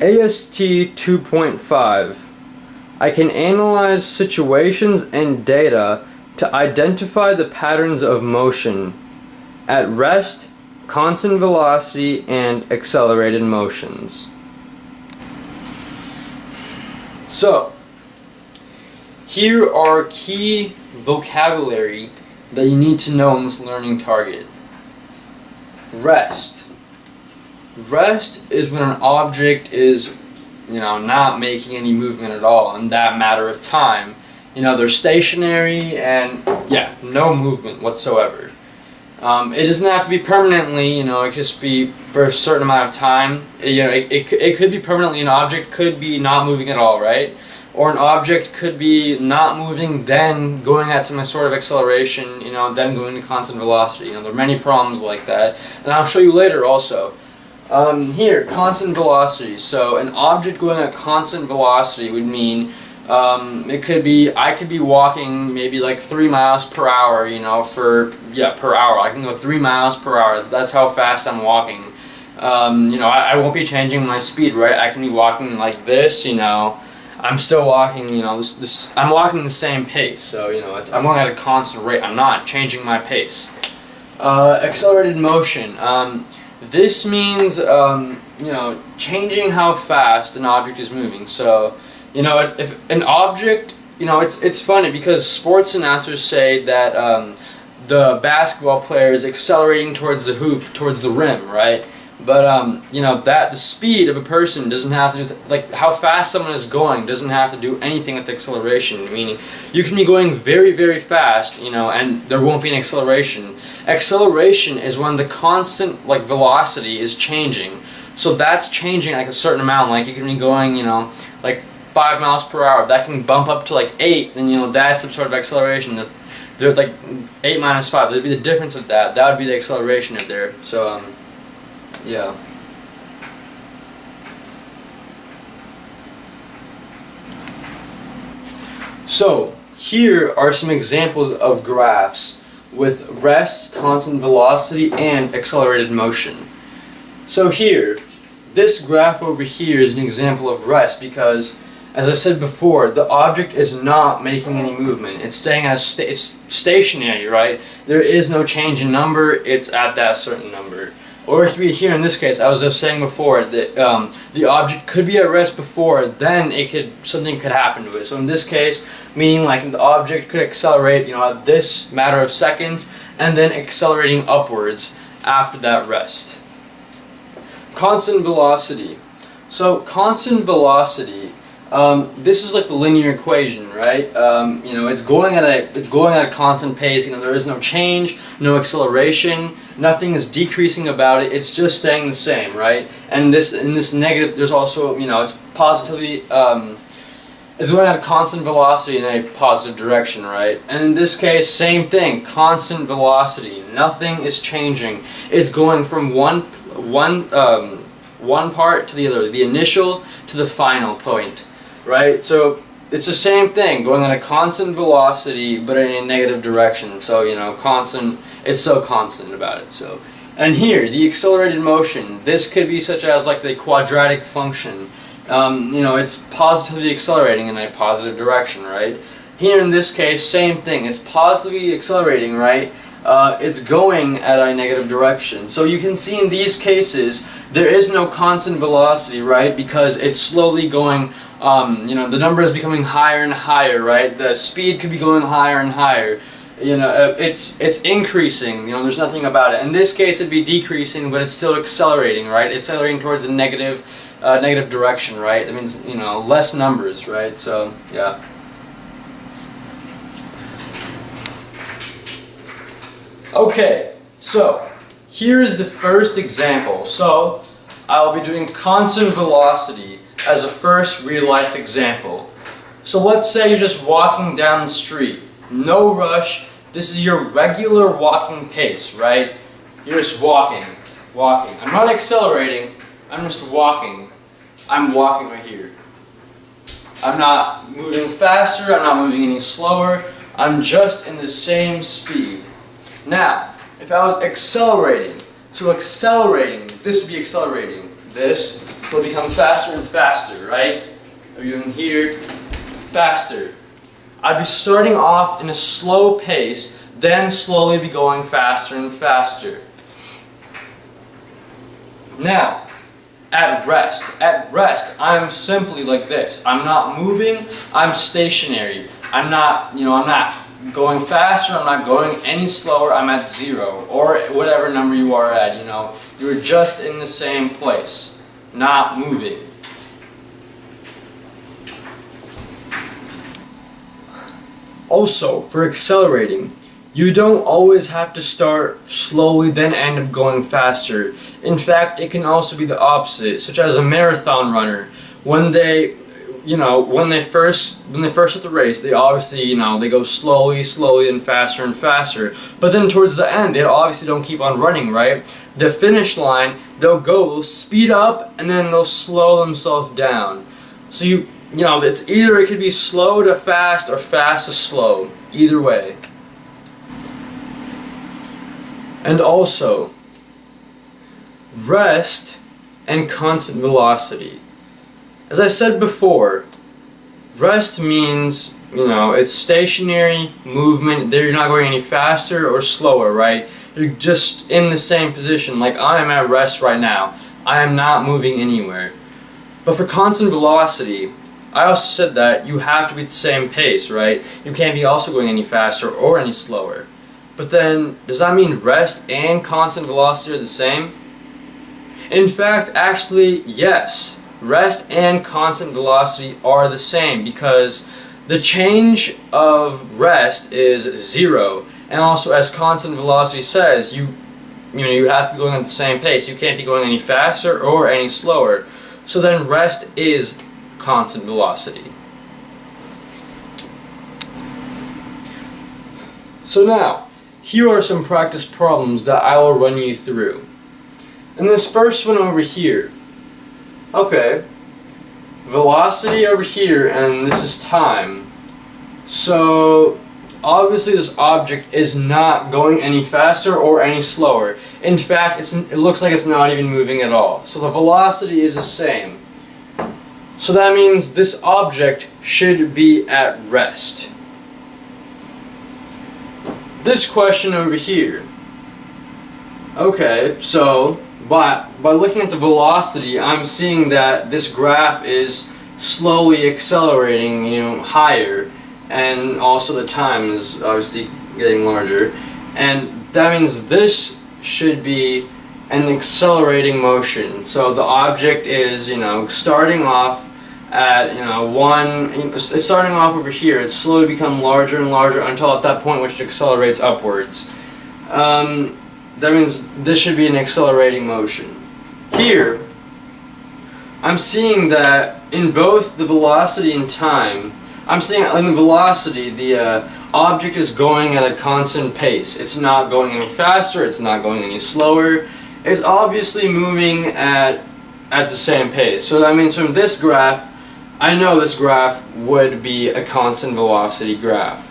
AST 2.5. I can analyze situations and data to identify the patterns of motion at rest, constant velocity, and accelerated motions. So, here are key vocabulary that you need to know in this learning target. Rest. Rest is when an object is, not making any movement at all in that matter of time. They're stationary and, no movement whatsoever. It doesn't have to be permanently, it could just be for a certain amount of time. It could be permanently, an object could be not moving at all, right? Or an object could be not moving, then going at some sort of acceleration, then going to constant velocity. There are many problems like that, and I'll show you later also. Here, constant velocity. So an object going at constant velocity would mean I could be walking maybe like 3 miles per hour, per hour. I can go 3 miles per hour. That's how fast I'm walking. I won't be changing my speed, right? I can be walking like this, I'm still walking, I'm walking the same pace. So, I'm going at a constant rate. I'm not changing my pace. Accelerated motion. This means, changing how fast an object is moving. So, if an object, it's funny because sports announcers say that the basketball player is accelerating towards the hoop, towards the rim, right? But, that the speed of a person doesn't have to do, like how fast someone is going doesn't have to do anything with acceleration. Meaning, you can be going very, very fast, and there won't be an acceleration. Acceleration is when the constant, velocity is changing. So that's changing like a certain amount. Like you can be going, like 5 miles per hour. That can bump up to like 8, and that's some sort of acceleration. They're like 8 minus 5. That'd be the difference of that. That would be the acceleration of there. So, yeah. So, here are some examples of graphs with rest, constant velocity, and accelerated motion. So here, this graph over here is an example of rest because, as I said before, the object is not making any movement. It's staying at it's stationary, right? There is no change in number. It's at that certain number. Or it could be here in this case, I was just saying before that the object could be at rest before, then something could happen to it. So in this case, meaning like the object could accelerate, at this matter of seconds, and then accelerating upwards after that rest. Constant velocity. So constant velocity, this is like the linear equation, right? It's going at a constant pace. There is no change, no acceleration. Nothing is decreasing about it. It's just staying the same, right? And in this negative, there's also, it's positively, it's going at a constant velocity in a positive direction, right? And in this case, same thing, constant velocity. Nothing is changing. It's going from one part to the other, the initial to the final point, right? So it's the same thing, going at a constant velocity, but in a negative direction. So, constant, it's so constant about it. So, and here, the accelerated motion, this could be such as like the quadratic function. It's positively accelerating in a positive direction, right? Here in this case, same thing. It's positively accelerating, right? It's going at a negative direction. So you can see in these cases, there is no constant velocity, right? Because it's slowly going, the number is becoming higher and higher, right? The speed could be going higher and higher. It's increasing, there's nothing about it. In this case, it'd be decreasing, but it's still accelerating, right? It's accelerating towards a negative direction, right? That means, less numbers, right? So, yeah. Okay, so here is the first example. So I'll be doing constant velocity as a first real-life example. So let's say you're just walking down the street, no rush. This is your regular walking pace, right? You're just walking. I'm not accelerating, I'm just walking. I'm walking right here. I'm not moving faster, I'm not moving any slower. I'm just in the same speed. Now, if I was accelerating, so accelerating, this would be accelerating. This it'll become faster and faster, right? Or even here, faster. I'd be starting off in a slow pace, then slowly be going faster and faster. Now, at rest, I'm simply like this. I'm not moving, I'm stationary. I'm not going faster, I'm not going any slower, I'm at 0, or whatever number you are at, You're just in the same place, not moving. Also, for accelerating, you don't always have to start slowly then end up going faster. In fact, it can also be the opposite, such as a marathon runner. When they first start the race, they obviously, they go slowly and faster. But then towards the end, they obviously don't keep on running, right? The finish line, they'll speed up and then they'll slow themselves down. So it's either it could be slow to fast or fast to slow. Either way. And also, rest and constant velocity. As I said before, rest means, it's stationary movement. You're not going any faster or slower, right? You're just in the same position. Like I am at rest right now. I am not moving anywhere. But for constant velocity, I also said that you have to be at the same pace, right? You can't be also going any faster or any slower. But then, does that mean rest and constant velocity are the same? In fact, actually, yes. Rest and constant velocity are the same because the change of rest is 0. And also, as constant velocity says, you have to be going at the same pace. You can't be going any faster or any slower. So then rest is constant velocity. So now, here are some practice problems that I will run you through. And this first one over here. Okay, velocity over here, and this is time. So obviously this object is not going any faster or any slower. In fact, it looks like it's not even moving at all. So the velocity is the same. So that means this object should be at rest. This question over here. Okay, so by looking at the velocity, I'm seeing that this graph is slowly accelerating, higher, and also the time is obviously getting larger, and that means this should be an accelerating motion. So the object is, starting off at, it's starting off over here. It's slowly become larger and larger until at that point which it accelerates upwards. That means this should be an accelerating motion. Here, I'm seeing that in both the velocity and time, I'm seeing in the velocity, the object is going at a constant pace. It's not going any faster, it's not going any slower. It's obviously moving at the same pace. So that means from this graph, I know this graph would be a constant velocity graph.